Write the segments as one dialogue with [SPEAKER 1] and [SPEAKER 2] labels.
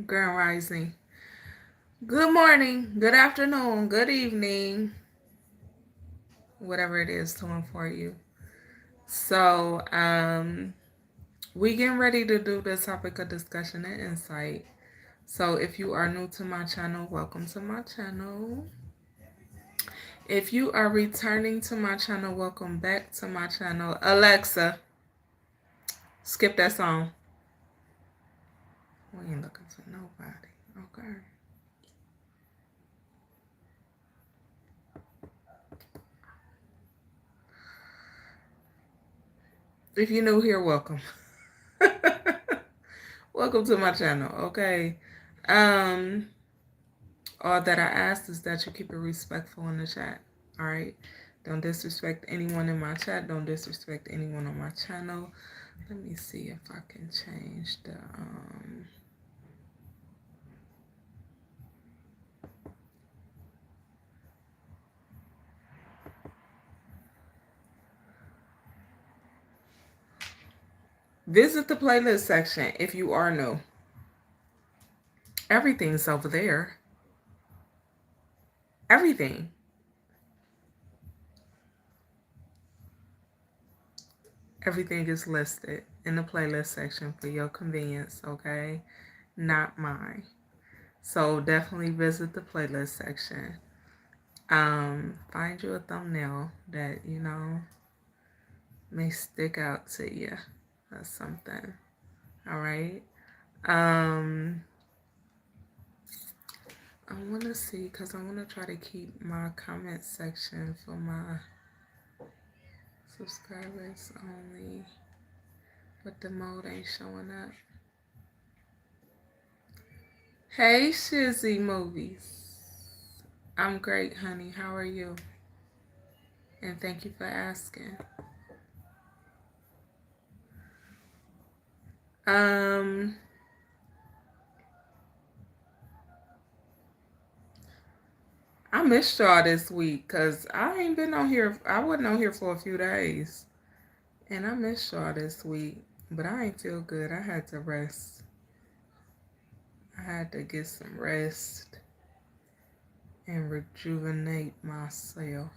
[SPEAKER 1] Grand Rising. Good morning, good afternoon, good evening, whatever it is doing for you. So, we getting ready to do the topic of discussion and insight. So, if you are new to my channel, welcome to my channel. If you are returning to my channel, welcome back to my channel. Alexa, skip that song. We ain't looking for nobody. Okay. If you're new here, welcome. Welcome to my channel, okay? All that I ask is that you keep it respectful in the chat, all right? Don't disrespect anyone in my chat. Don't disrespect anyone on my channel. Let me see if I can change the, visit the playlist section if you are new. Everything's over there. Everything. Everything is listed in the playlist section for your convenience, okay? Not mine. So definitely visit the playlist section. Find you a thumbnail that, may stick out to you or something. All right. I want to see, because I want to try to keep my comment section for my subscribers only, but the mode ain't showing up. Hey, Shizzy Movies. I'm great, honey. How are you? And thank you for asking. I missed y'all this week because I ain't been on here. I wasn't on here for a few days. And I missed y'all this week. But I ain't feel good. I had to rest. I had to get some rest and rejuvenate myself.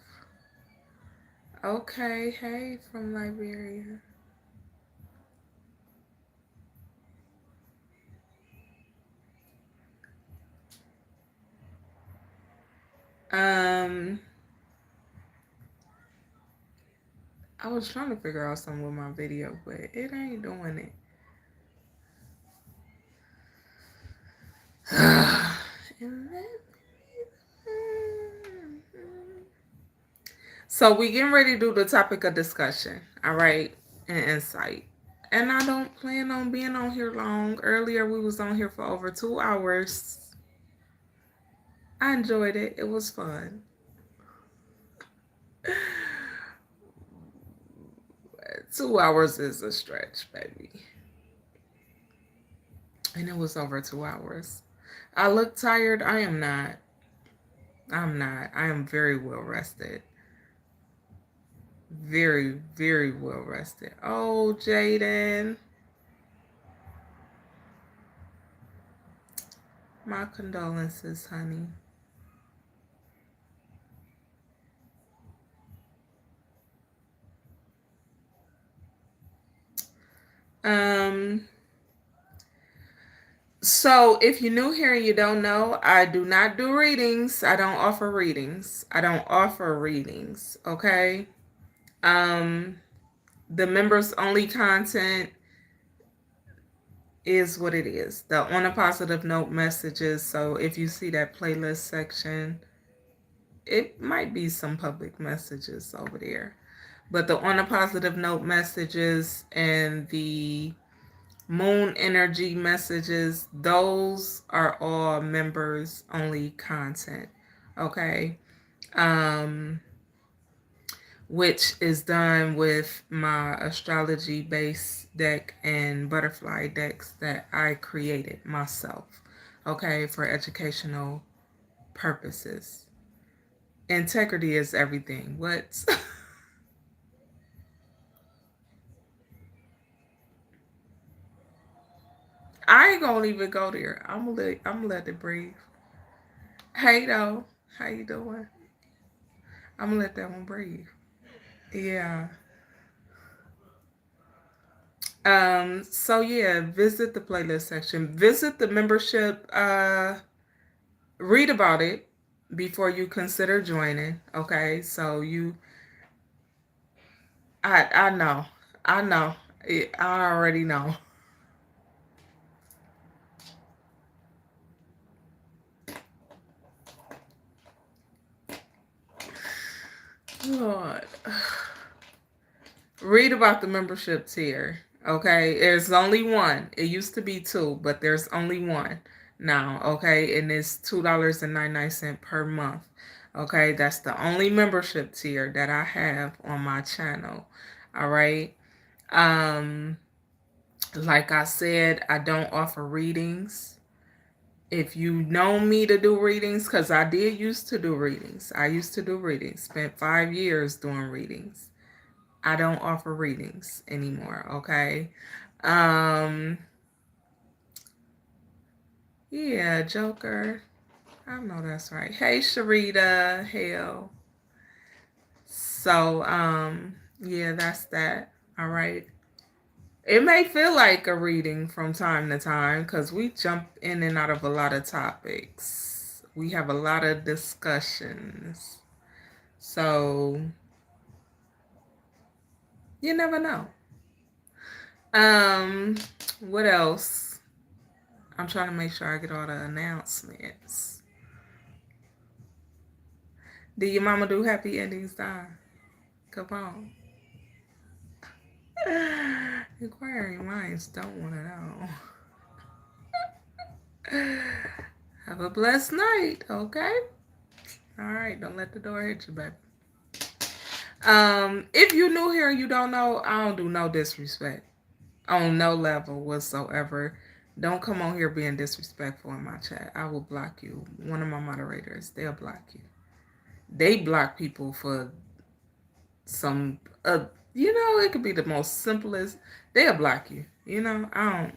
[SPEAKER 1] Okay, hey from Liberia. I was trying to figure out something with my video, but it ain't doing it. So we getting ready to do the topic of discussion, all right, and insight. And I don't plan on being on here long. Earlier we was on here for over 2 hours. I enjoyed it. It was fun. 2 hours is a stretch, baby. And it was over 2 hours. I look tired. I am not. I'm not. I am very well rested. Very, very well rested. Oh, Jaden. My condolences, honey. So if you're new here and you don't know, I do not do readings. I don't offer readings. Okay? The members only content is what it is. The on a positive note messages. So if you see that playlist section, it might be some public messages over there. But the on a positive note messages and the moon energy messages, those are all members only content. Okay. Which is done with my astrology base deck and butterfly decks that I created myself. Okay, for educational purposes. Integrity is everything. What? I ain't gonna even go there. I'm gonna let it breathe. Hey though, how you doing? I'm gonna let that one breathe. Yeah. So yeah, visit the playlist section. Visit the membership, read about it before you consider joining. Okay. So I know. I know. I already know. Lord. Read about the membership tier. Okay. There's only one. It used to be two, but there's only one now. Okay. And it's $2.99 per month. Okay. That's the only membership tier that I have on my channel. All right. Um, like I said, I don't offer readings. If you know me to do readings, because I did used to do readings. I used to do readings. Spent 5 years doing readings. I don't offer readings anymore, okay? Um, yeah, Joker. I know that's right. Hey, Sharita. Hell. So, yeah, that's that. All right. It may feel like a reading from time to time because we jump in and out of a lot of topics. We have a lot of discussions. So, you never know. What else? I'm trying to make sure I get all the announcements. Did your mama do happy endings, Don? Come on. Inquiring minds don't want to know. Have a blessed night, okay? All right, don't let the door hit you, baby. If you're new here and you don't know, I don't do no disrespect on no level whatsoever. Don't come on here being disrespectful in my chat. I will block you. One of my moderators, they'll block you. They block people for some, it could be the most simplest. They'll block you. I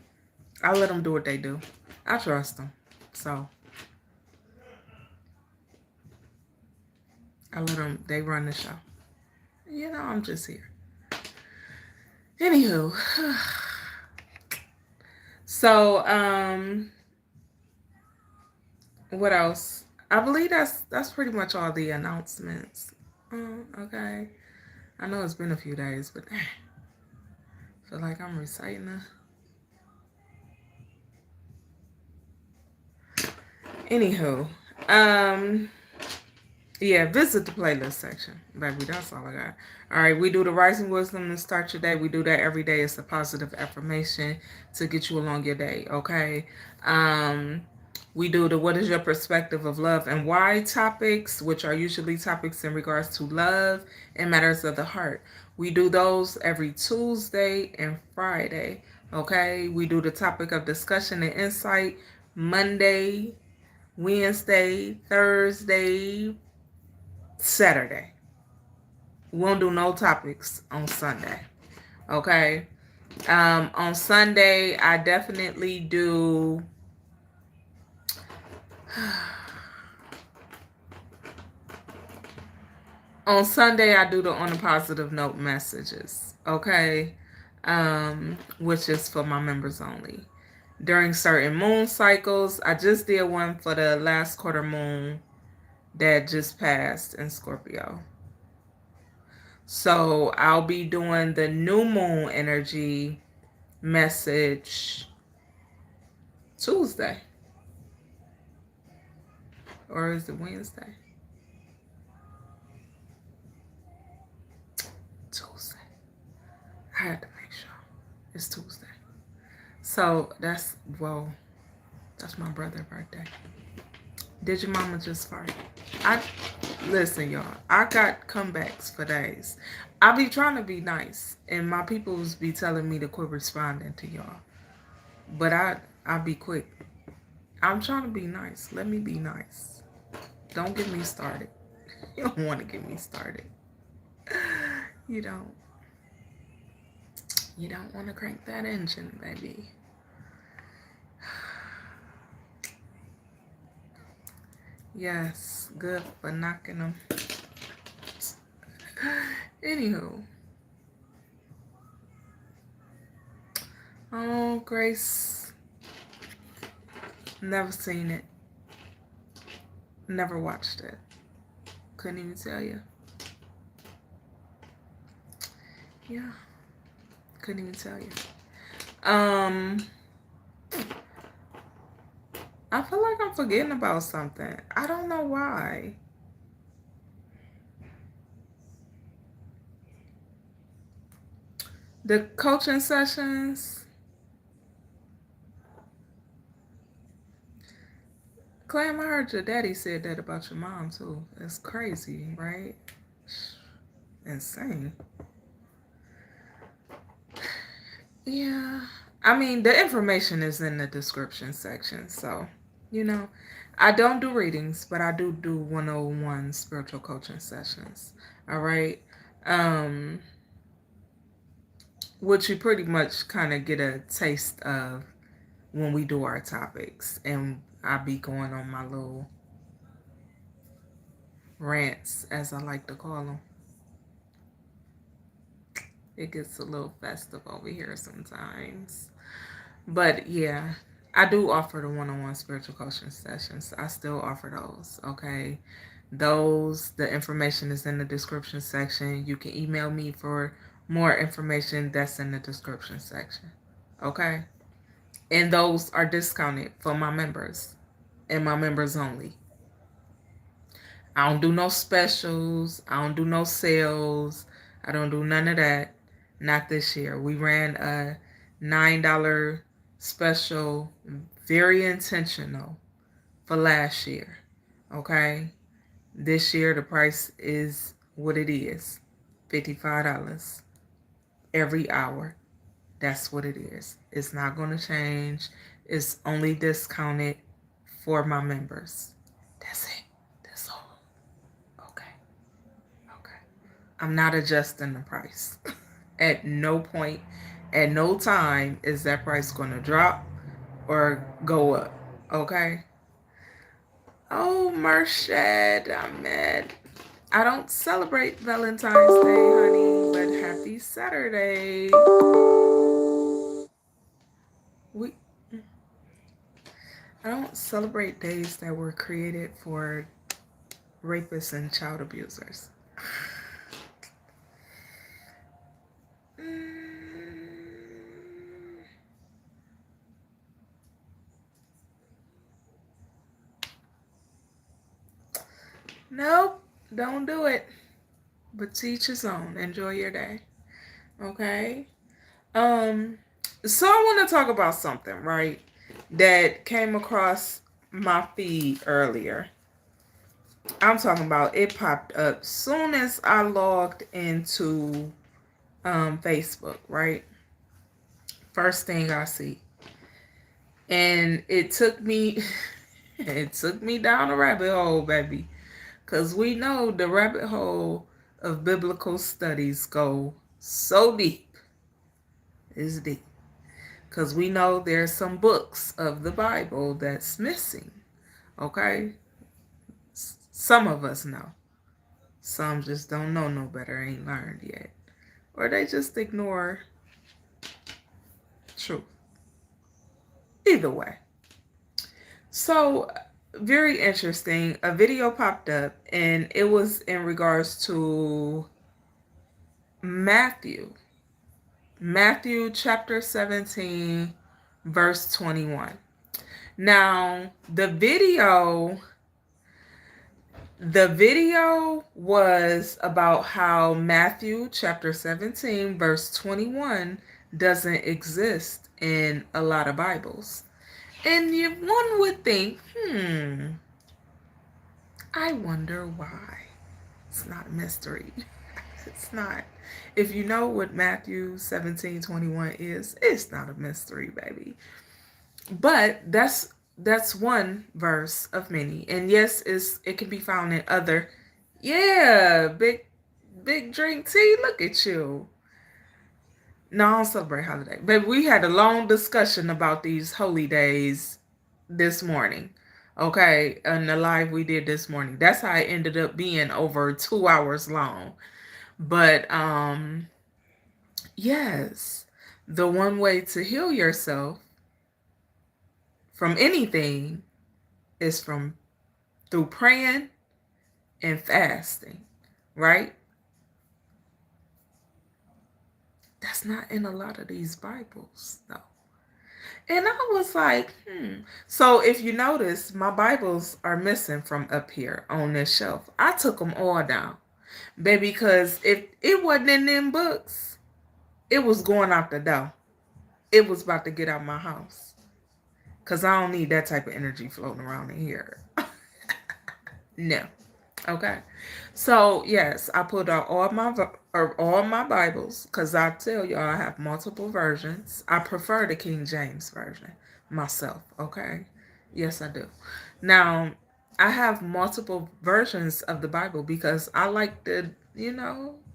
[SPEAKER 1] let them do what they do. I trust them. So, I let them, they run the show. I'm just here. Anywho. So, what else? I believe that's pretty much all the announcements. Okay. I know it's been a few days, but I feel like I'm reciting Anywho, yeah, visit the playlist section, baby. That's all I got. All right, we do the Rising Wisdom to start your day. We do that every day. It's a positive affirmation to get you along your day, okay? We do the What is your perspective of love and why topics, which are usually topics in regards to love and matters of the heart. We do those every Tuesday and Friday, okay? We do the topic of discussion and insight Monday, Wednesday, Thursday, Saturday. We won't do no topics on Sunday. Okay. On Sunday, I definitely do. On Sunday, I do the on a positive note messages. Okay. Which is for my members only. During certain moon cycles, I just did one for the last quarter moon that just passed in Scorpio. So I'll be doing the new moon energy message Tuesday. Or is it Wednesday? Tuesday. I had to make sure. It's Tuesday. So that's my brother's birthday. Did your mama just fart? Listen, y'all. I got comebacks for days. I be trying to be nice, and my peoples be telling me to quit responding to y'all. But I be quick. I'm trying to be nice. Let me be nice. Don't get me started. You don't want to get me started. You don't. You don't want to crank that engine, baby. Yes, good for knocking them. Anywho. Oh, Grace. Never seen it. Never watched it. Couldn't even tell you. Yeah. Couldn't even tell you. I feel like I'm forgetting about something. I don't know why. The coaching sessions. Clam, I heard your daddy said that about your mom too. That's crazy, right? Insane. Yeah. I mean, the information is in the description section. So, you know, I don't do readings, but I do 101 spiritual coaching sessions. All right. Which you pretty much kind of get a taste of when we do our topics. And I be going on my little rants, as I like to call them. It gets a little festive over here sometimes. But yeah, I do offer the one-on-one spiritual coaching sessions. I still offer those, okay? The information is in the description section. You can email me for more information that's in the description section, okay? And those are discounted for my members and my members only. I don't do no specials. I don't do no sales. I don't do none of that. Not this year. We ran a $9 special, very intentional for last year. Okay? This year the price is what it is. $55 every hour. That's what it is. It's not going to change. It's only discounted for my members. That's it. That's all. Okay. Okay. I'm not adjusting the price. At no point, at no time is that price going to drop or go up. Okay? Oh, Mershad, I'm mad. I don't celebrate Valentine's Day, honey, but happy Saturday. I don't celebrate days that were created for rapists and child abusers. Nope, don't do it. But teach his own. Enjoy your day. Okay? So I want to talk about something, right? That came across my feed earlier. I'm talking about it popped up soon as I logged into Facebook, right? First thing I see. And it took me down a rabbit hole, baby. Because we know the rabbit hole of biblical studies go so deep. It's deep. Because we know there's some books of the Bible that's missing. Okay? Some of us know. Some just don't know no better, ain't learned yet. Or they just ignore truth. Either way. So, very interesting. A video popped up, and it was in regards to Matthew chapter 17, verse 21. Now, the video was about how Matthew chapter 17, verse 21 doesn't exist in a lot of Bibles. And one would think, I wonder why. It's not a mystery. It's not. If you know what Matthew 17:21 is, it's not a mystery, baby. But that's one verse of many. And yes, it can be found in other. Yeah, big drink tea. Look at you. No, I don't celebrate holiday. But we had a long discussion about these holy days this morning. Okay, and the live we did this morning. That's how it ended up being over 2 hours long. But yes, the one way to heal yourself from anything is from through praying and fasting, right? That's not in a lot of these Bibles, though. And I was like, So if you notice, my Bibles are missing from up here on this shelf. I took them all down, baby, because if it wasn't in them books, it was going out the door. It was about to get out my house. Because I don't need that type of energy floating around in here. No. Okay. So yes, I put out all my Bibles because I tell y'all I have multiple versions. I prefer the King James version myself. Okay. Yes, I do. Now I have multiple versions of the Bible because I like to,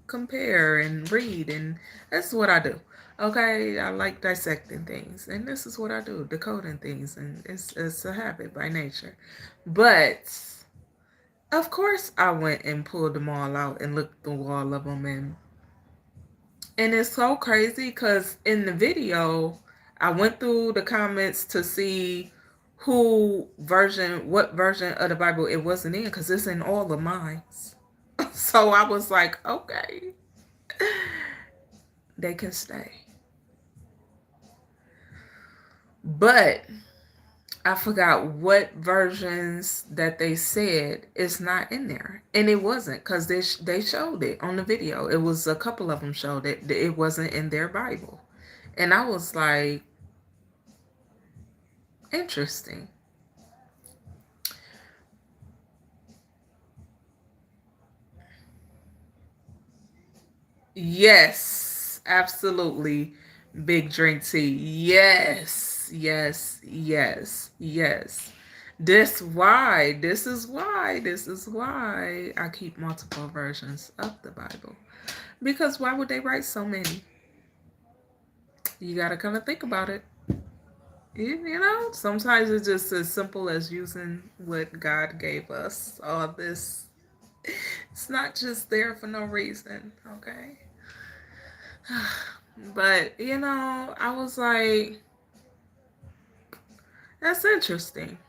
[SPEAKER 1] compare and read, and that's what I do. Okay, I like dissecting things, and this is what I do, decoding things, and it's a habit by nature. But of course, I went and pulled them all out and looked through all of them, and it's so crazy because in the video, I went through the comments to see what version of the Bible it wasn't in, because it's in all of mine. So I was like, okay, they can stay. But I forgot what versions that they said is not in there, and it wasn't, because they showed it on the video. It was a couple of them showed it. It wasn't in their Bible, and I was like, interesting. Yes, absolutely. Big drink tea. Yes, yes, yes, yes. This is why I keep multiple versions of the Bible. Because why would they write so many? You got to kind of think about it. Sometimes it's just as simple as using what God gave us. All this, it's not just there for no reason, okay? But, I was like, that's interesting.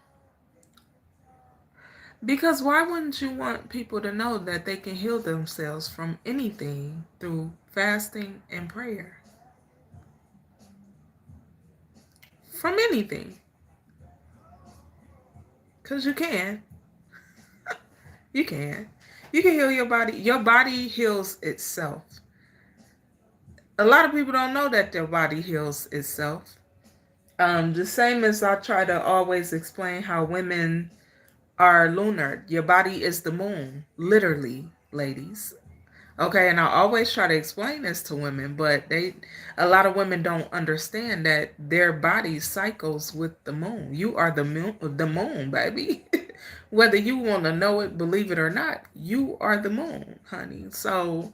[SPEAKER 1] Because why wouldn't you want people to know that they can heal themselves from anything through fasting and prayer? From anything. Because you can. You can. You can heal your body. Your body heals itself. A lot of people don't know that their body heals itself. The same as I try to always explain how women are lunar. Your body is the moon, literally, ladies. Okay, and I always try to explain this to women, but a lot of women don't understand that their body cycles with the moon. You are the moon, baby. Whether you want to know it, believe it or not, you are the moon, honey. So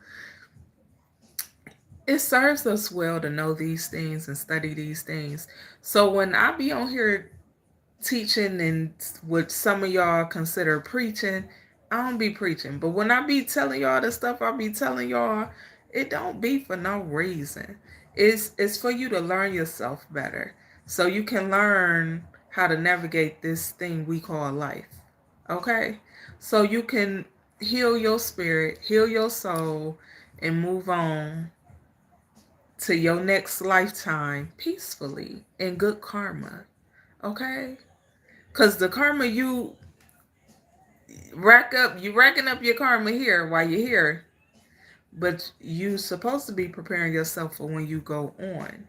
[SPEAKER 1] it serves us well to know these things and study these things. So when I be on here teaching and what some of y'all consider preaching, I don't be preaching. But when I be telling y'all the stuff I be telling y'all, it don't be for no reason. It's for you to learn yourself better, so you can learn how to navigate this thing we call life. Okay? So you can heal your spirit, heal your soul, and move on to your next lifetime peacefully in good karma. Okay? Because the karma you racking up your karma here while you're here, but you supposed to be preparing yourself for when you go on.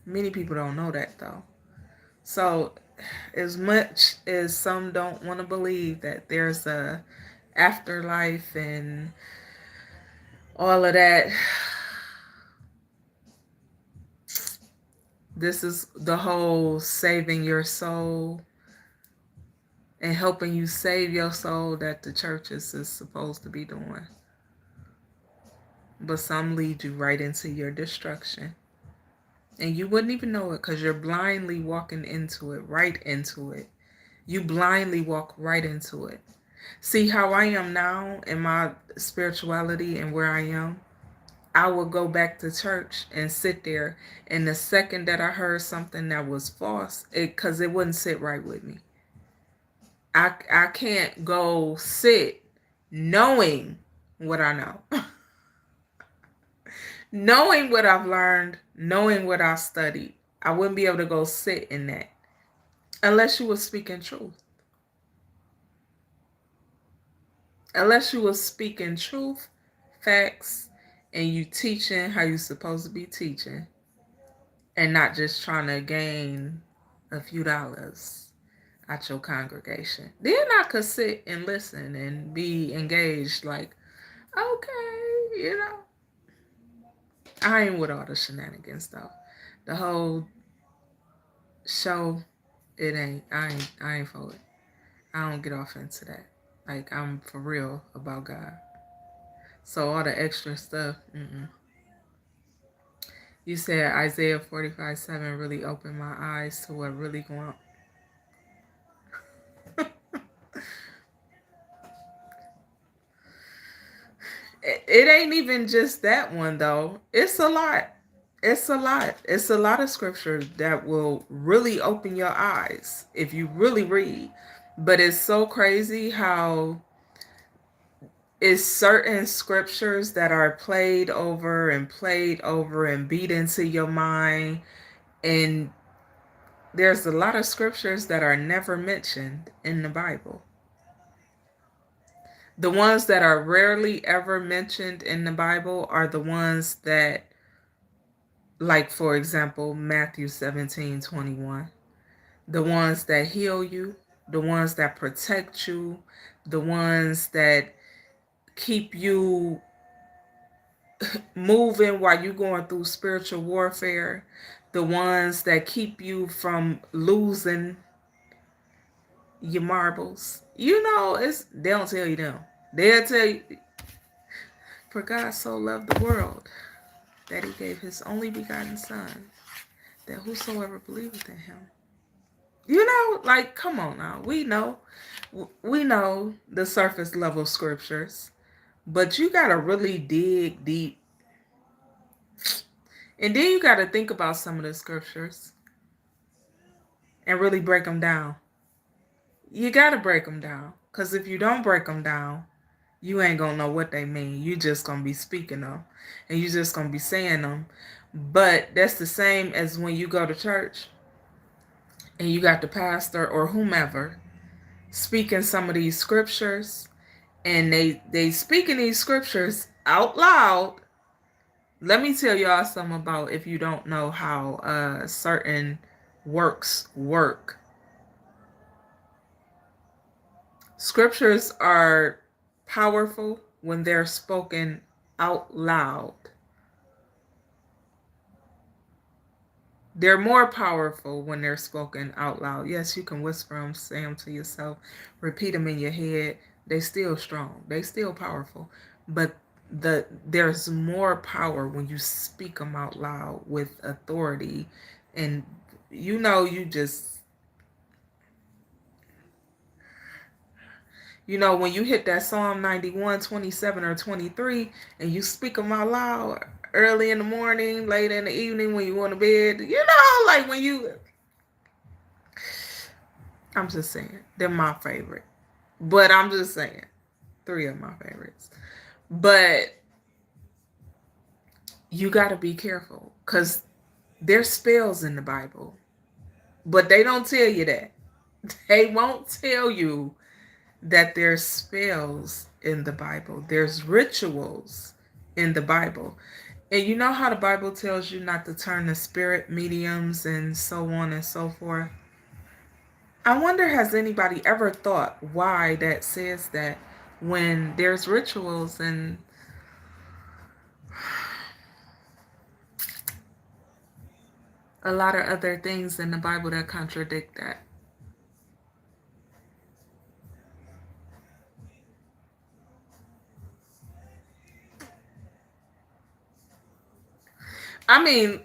[SPEAKER 1] Many people don't know that though. So as much as some don't want to believe that there's a afterlife and all of that, this is the whole saving your soul and helping you save your soul that the churches is supposed to be doing. But some lead you right into your destruction. And you wouldn't even know it because you're blindly walking into it, right into it. You blindly walk right into it. See how I am now in my spirituality and where I am? I would go back to church and sit there, and the second that I heard something that was false, because it wouldn't sit right with me. I can't go sit knowing what I know. Knowing what I've learned, knowing what I've studied. I wouldn't be able to go sit in that unless you were speaking truth. Unless you were speaking truth, facts, and you teaching how you supposed to be teaching, and not just trying to gain a few dollars at your congregation. Then I could sit and listen and be engaged like, okay, you know. I ain't with all the shenanigans though. The whole show, it ain't. I ain't for it. I don't get off into that. Like, I'm for real about God. So all the extra stuff, You said Isaiah 45:7 really opened my eyes to what really going on. It ain't even just that one though. It's a lot. It's a lot. It's a lot of scripture that will really open your eyes if you really read. But it's so crazy how it's certain scriptures that are played over and beat into your mind. And there's a lot of scriptures that are never mentioned in the Bible. The ones that are rarely ever mentioned in the Bible are the ones that, like, for example, Matthew 17:21. The ones that heal you, the ones that protect you, the ones that keep you moving while you're going through spiritual warfare, the ones that keep you from losing your marbles. You know, they don't tell you them. They'll tell you, for God so loved the world that he gave his only begotten son, that whosoever believeth in him. You know, like, come on now. We know the surface level scriptures, but you got to really dig deep. And then you got to think about some of the scriptures and really break them down. You got to break them down, because if you don't break them down, you ain't going to know what they mean. You just going to be speaking them, and you just going to be saying them. But that's the same as when you go to church and you got the pastor or whomever speaking some of these scriptures, and they speaking these scriptures out loud. Let me tell y'all something about, if you don't know how certain works work. Scriptures are powerful when they're spoken out loud. They're more powerful when they're spoken out loud. Yes, you can whisper them, say them to yourself, repeat them in your head. They still strong. They still powerful. But there's more power when you speak them out loud with authority. And you know, when you hit that Psalm 91, 27, or 23, and you speak them out loud early in the morning, late in the evening when you want to bed, like when you... I'm just saying, they're my favorite. But I'm just saying, 3 of my favorites. But you got to be careful, because there's spells in the Bible. But they don't tell you that. They won't tell you that there's spells in the Bible. There's rituals in the Bible. And you know how the Bible tells you not to turn to spirit mediums and so on and so forth? I wonder, has anybody ever thought why that says that, when there's rituals and a lot of other things in the Bible that contradict that? I mean,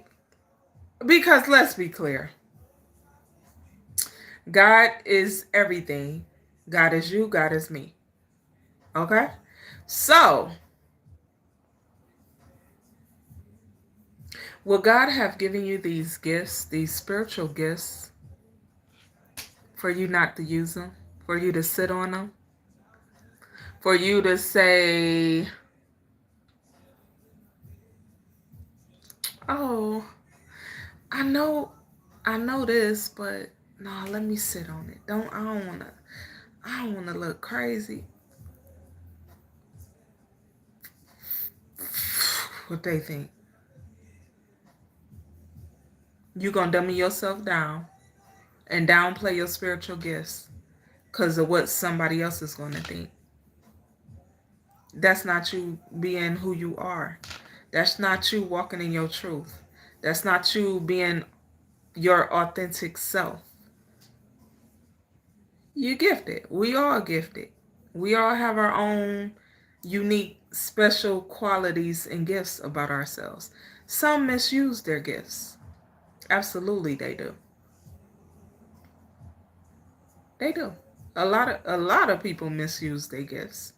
[SPEAKER 1] because let's be clear. God is everything. God is you, God is me. Okay? So, will God have given you these gifts, these spiritual gifts, for you not to use them, for you to sit on them, for you to say, oh, I know, I know this, but no, let me sit on it. I don't wanna look crazy. What they think. You gonna dummy yourself down and downplay your spiritual gifts because of what somebody else is gonna think. That's not you being who you are. That's not you walking in your truth. That's not you being your authentic self. You're gifted. We all gifted. We all have our own unique, special qualities and gifts about ourselves. Some misuse their gifts. Absolutely, they do. They do. A lot of people misuse their gifts.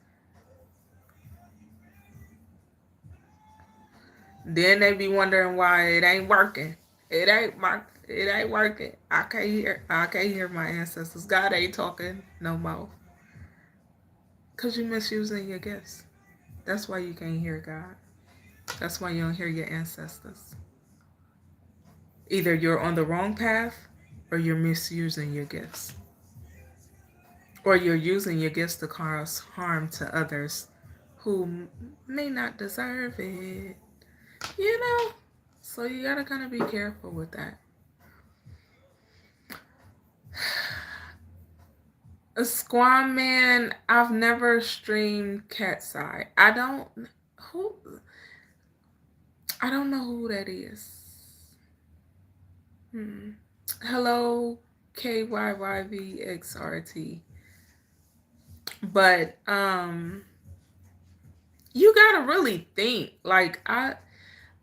[SPEAKER 1] Then they be wondering why it ain't working. It ain't working. I can't hear my ancestors. God ain't talking no more. Cause you misusing your gifts. That's why you can't hear God. That's why you don't hear your ancestors. Either you're on the wrong path or you're misusing your gifts. Or you're using your gifts to cause harm to others who may not deserve it. You know? So you gotta kind of be careful with that. A Squam Man, I've never streamed Cat's Eye. Who I don't know who that is. Hello, KYYVXRT. But you gotta really think. Like I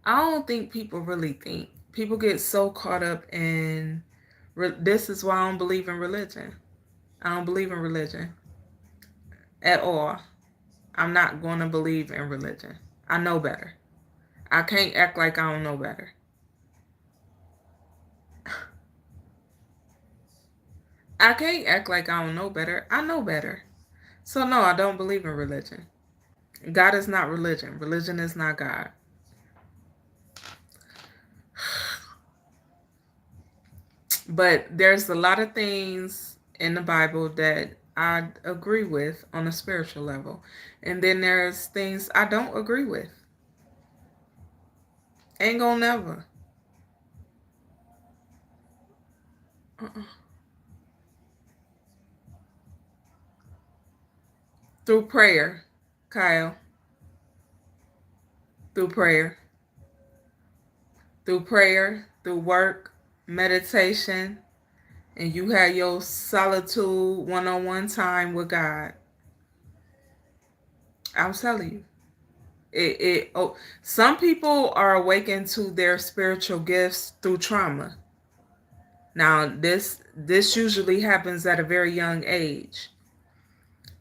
[SPEAKER 1] don't think people really think. People get so caught up in this is why I don't believe in religion. I don't believe in religion at all. I'm not going to believe in religion. I know better. I can't act like I don't know better. I can't act like I don't know better. I know better. So no, I don't believe in religion. God is not religion. Religion is not God. But there's a lot of things in the Bible that I agree with on a spiritual level. And then there's things I don't agree with. Ain't gonna never. Uh-uh. Through prayer, Kyle. Through prayer. Through prayer, through work, meditation, and you have your solitude one-on-one time with God. I'm telling you. Some people are awakened to their spiritual gifts through trauma. Now, this usually happens at a very young age.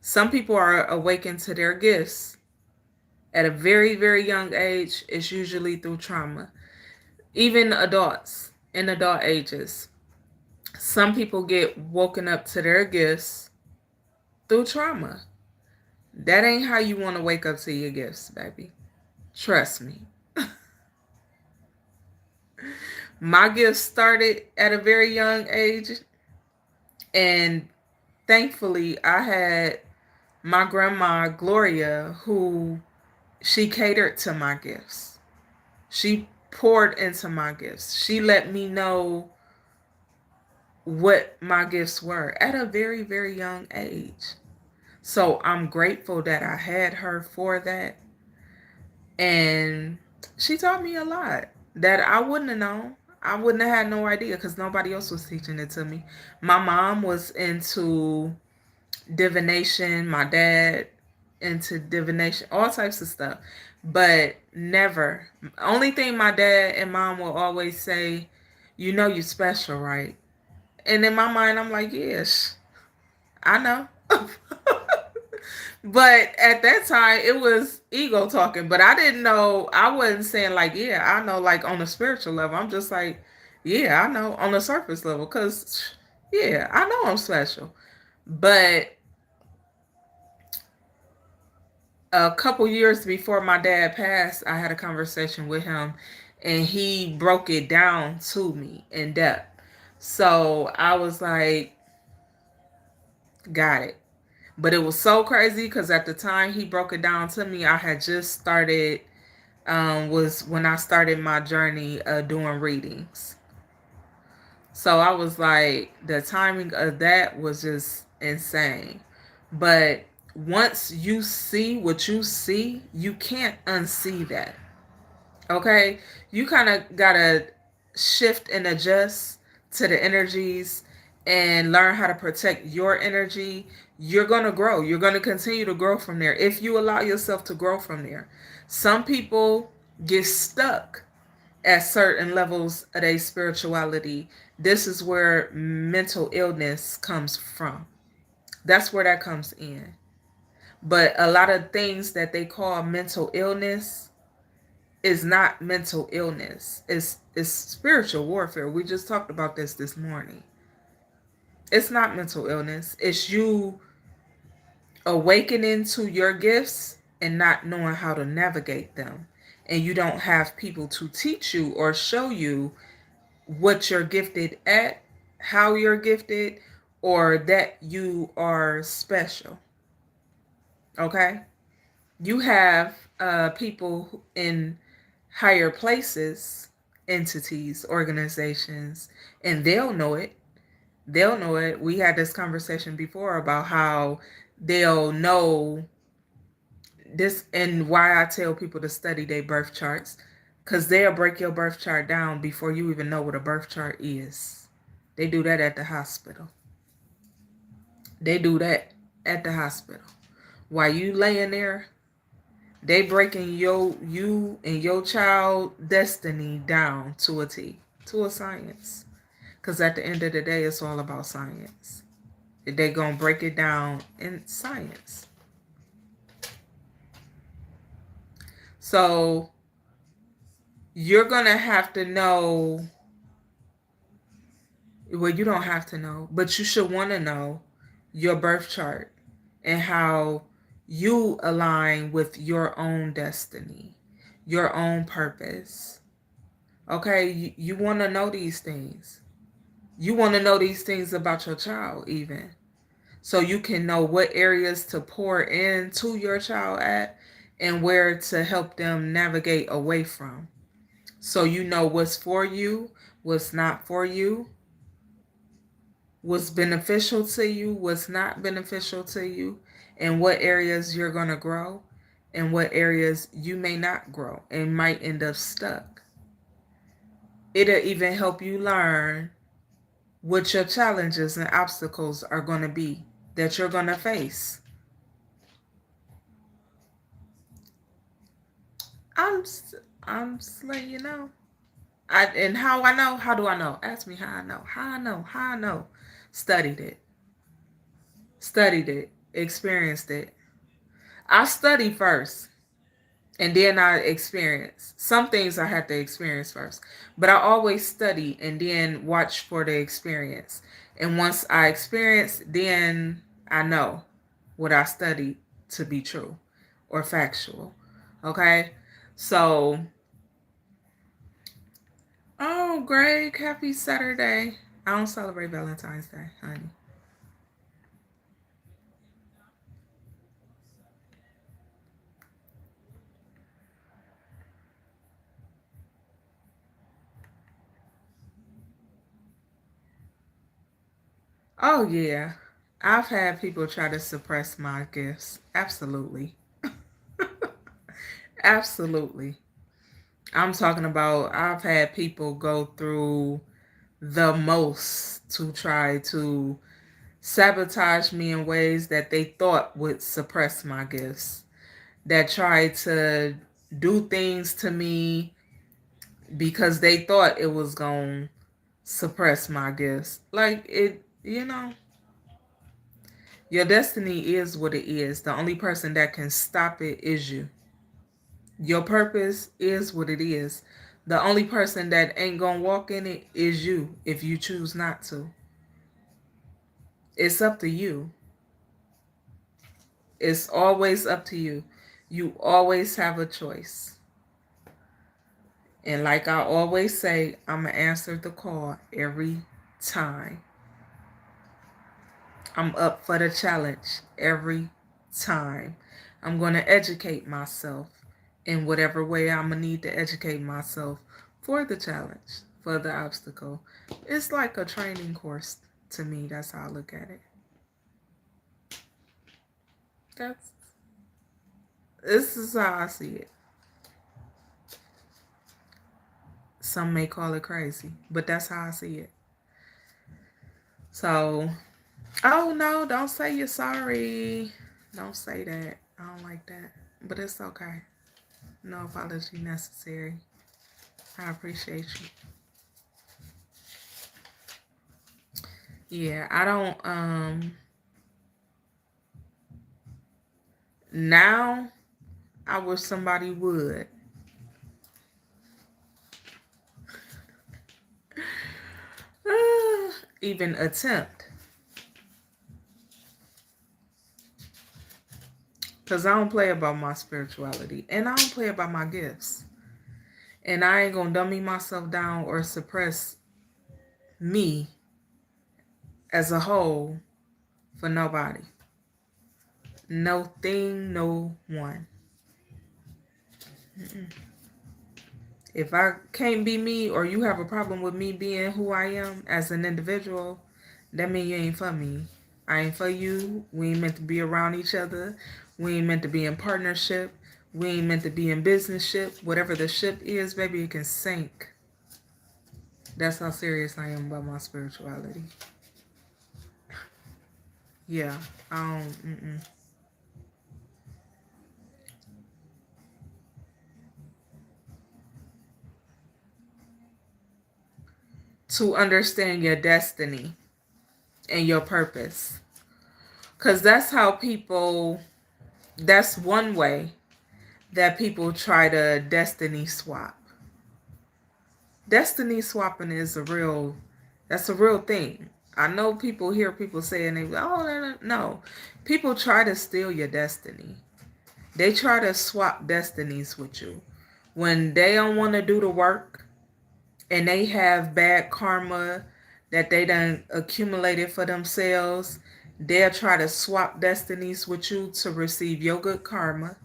[SPEAKER 1] Some people are awakened to their gifts at a very, very young age. It's usually through trauma. Even adults in adult ages. Some people get woken up to their gifts through trauma. That ain't how you want to wake up to your gifts, baby. Trust me. My gifts started at a very young age, and thankfully I had my grandma Gloria, who she catered to my gifts. She poured into my gifts. She let me know what my gifts were at a very, very young age. So I'm grateful that I had her for that. And she taught me a lot that I wouldn't have known. I wouldn't have had no idea because nobody else was teaching it to me. My mom was into divination, my dad into divination, all types of stuff. But never. Only thing my dad and mom will always say, you know you're special, right? And in my mind, I'm like, yes, I know. But at that time, it was ego talking. But I didn't know, I wasn't saying, like, yeah, I know, like on a spiritual level. I'm just like, yeah, I know on the surface level. Because, yeah, I know I'm special. But a couple years before my dad passed, I had a conversation with him and he broke it down to me in depth. So I was like, got it. But it was so crazy because at the time he broke it down to me, I had just started, was when I started my journey doing readings. So I was like, the timing of that was just insane. But once you see what you see, you can't unsee that. Okay? You kind of got to shift and adjust to the energies and learn how to protect your energy. You're going to grow. You're going to continue to grow from there if you allow yourself to grow from there. Some people get stuck at certain levels of their spirituality. This is where mental illness comes from. That's where that comes in. But a lot of things that they call mental illness is not mental illness. It's spiritual warfare. We just talked about this morning. It's not mental illness. It's you awakening to your gifts and not knowing how to navigate them. And you don't have people to teach you or show you what you're gifted at, how you're gifted, or that you are special. Okay? You have people in higher places, entities, organizations, and they'll know it. They'll know it. We had this conversation before about how they'll know this and why I tell people to study their birth charts, because they'll break your birth chart down before you even know what a birth chart is. They do that at the hospital. They do that at the hospital. While you laying there, they breaking you and your child destiny down to a T, to a science. Because at the end of the day, it's all about science. They gonna break it down in science. So you're gonna have to know. Well, you don't have to know, but you should want to know your birth chart and how you align with your own destiny, your own purpose. Okay, you want to know these things. You want to know these things about your child, even. So you can know what areas to pour into your child at and where to help them navigate away from. So you know what's for you, what's not for you, what's beneficial to you, what's not beneficial to you, and what areas you're going to grow and what areas you may not grow and might end up stuck. It'll even help you learn what your challenges and obstacles are going to be that you're going to face. I'm I'm just letting you know. And how I know? How do I know? Ask me how I know. How I know? How I know? Studied it. Studied it. Experienced it. I study first and then I experience. Some things I have to experience first. But I always study and then watch for the experience. And once I experience, then I know what I studied to be true or factual. Okay? So, oh, Greg, happy Saturday. I don't celebrate Valentine's Day, honey. Oh, yeah. I've had people try to suppress my gifts. Absolutely. Absolutely. I'm talking about, I've had people go through the most to try to sabotage me in ways that they thought would suppress my gifts, that tried to do things to me because they thought it was going to suppress my gifts. Like it, your destiny is what it is. The only person that can stop it is you. Your purpose is what it is. The only person that ain't gonna walk in it is you if you choose not to. It's up to you. It's always up to you. You always have a choice. And like I always say, I'm going to answer the call every time. I'm up for the challenge every time. I'm going to educate myself in whatever way I'm going to need to educate myself for the challenge, for the obstacle. It's like a training course to me. That's how I look at it. This is how I see it. Some may call it crazy, but that's how I see it. So, oh no, don't say you're sorry. Don't say that. I don't like that. But it's okay. No apology necessary. I appreciate you. Yeah, I don't, now I wish somebody would. Even attempt. Because I don't play about my spirituality. And I don't play about my gifts. And I ain't going to dummy myself down or suppress me as a whole for nobody. No thing, no one. If I can't be me or you have a problem with me being who I am as an individual, that means you ain't for me. I ain't for you. We ain't meant to be around each other. We ain't meant to be in partnership. We ain't meant to be in business ship. Whatever the ship is, baby, it can sink. That's how serious I am about my spirituality. Yeah, I don't, To understand your destiny and your purpose. Because that's how people, that's one way that people try to destiny swap. Destiny swapping is that's a real thing. I know people hear people saying, no. People try to steal your destiny. They try to swap destinies with you. When they don't want to do the work and they have bad karma that they done accumulated for themselves, they'll try to swap destinies with you to receive your good karma,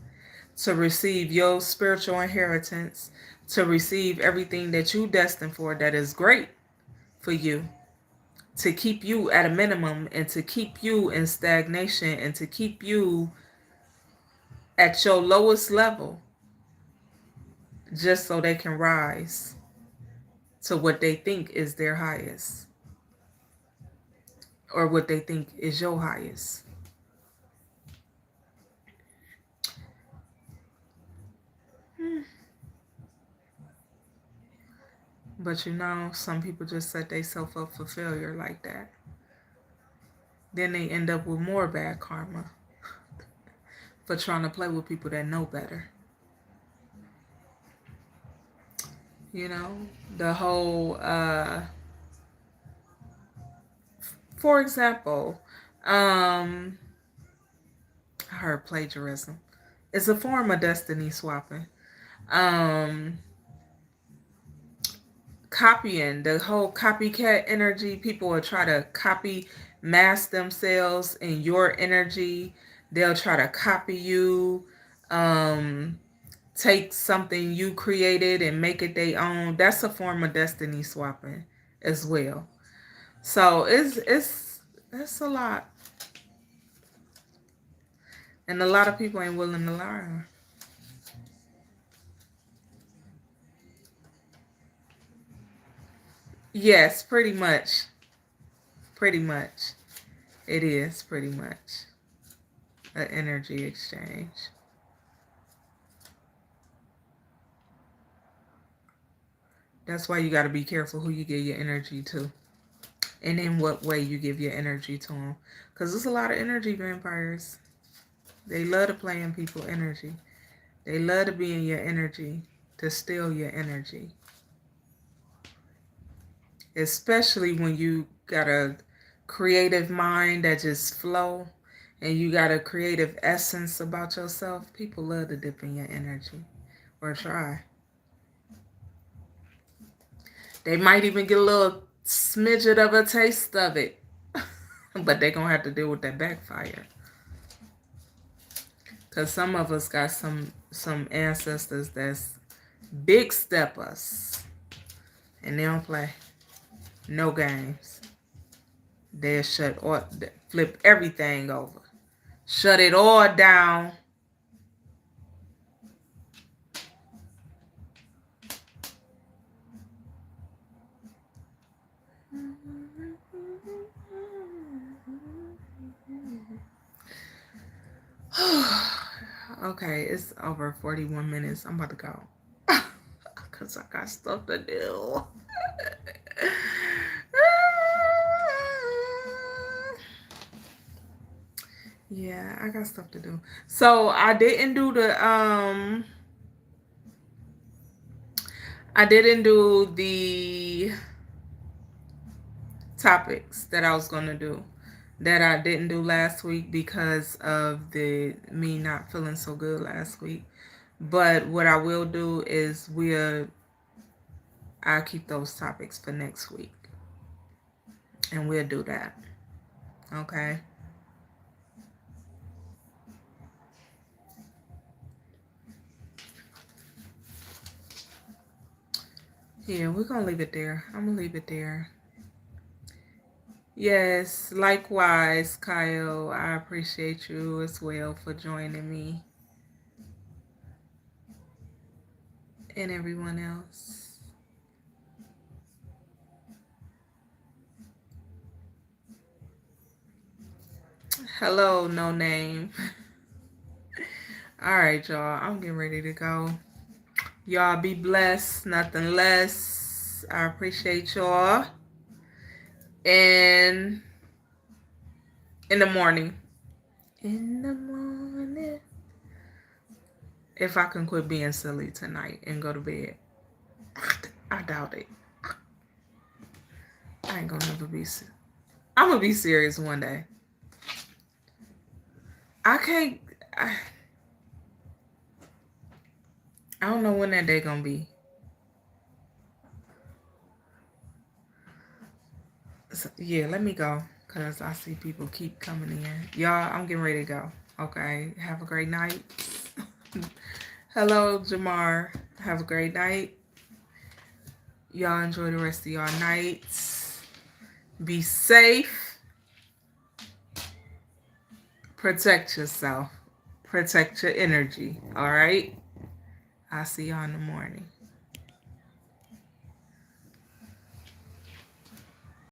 [SPEAKER 1] to receive your spiritual inheritance, to receive everything that you destined for that is great for you, to keep you at a minimum and to keep you in stagnation and to keep you at your lowest level just so they can rise to what they think is their highest or what they think is your highest. But some people just set themselves up for failure like that. Then they end up with more bad karma for trying to play with people that know better. The whole, for example, I heard plagiarism. It's a form of destiny swapping. Copying, the whole copycat energy, people will try to copy, mask themselves in your energy. They'll try to copy you, take something you created and make it their own. That's a form of destiny swapping as well. So it's a lot. And a lot of people ain't willing to learn. Yes, pretty much. Pretty much. It is pretty much an energy exchange. That's why you got to be careful who you give your energy to. And in what way you give your energy to them. Because there's a lot of energy vampires. They love to play in people's energy. They love to be in your energy, to steal your energy. Especially when you got a creative mind that just flow and you got a creative essence about yourself. People love to dip in your energy or try. They might even get a little smidget of a taste of it. But they're going to have to deal with that backfire. Because some of us got some ancestors that's big steppers. And they don't play no games. They'll flip everything over. Shut it all down. Okay, it's over 41 minutes. I'm about to go. Because I got stuff to do. Yeah, I got stuff to do. So I didn't do the topics that I was gonna do, that I didn't do last week because of me not feeling so good last week. But what I will do is I'll keep those topics for next week. And we'll do that. Okay. Yeah, we're going to leave it there. I'm going to leave it there. Yes, likewise, Kyle. I appreciate you as well for joining me. And everyone else. Hello, no name. All right, y'all. I'm getting ready to go. Y'all be blessed, nothing less. I appreciate y'all. And in the morning. In the morning. If I can quit being silly tonight and go to bed. I doubt it. I ain't gonna never be serious. I'm gonna be serious one day. I can't. I don't know when that day gonna be. So, yeah, let me go. Because I see people keep coming in. Y'all, I'm getting ready to go. Okay. Have a great night. Hello, Jamar. Have a great night. Y'all enjoy the rest of y'all nights. Be safe. Protect yourself. Protect your energy. All right? I'll see y'all in the morning.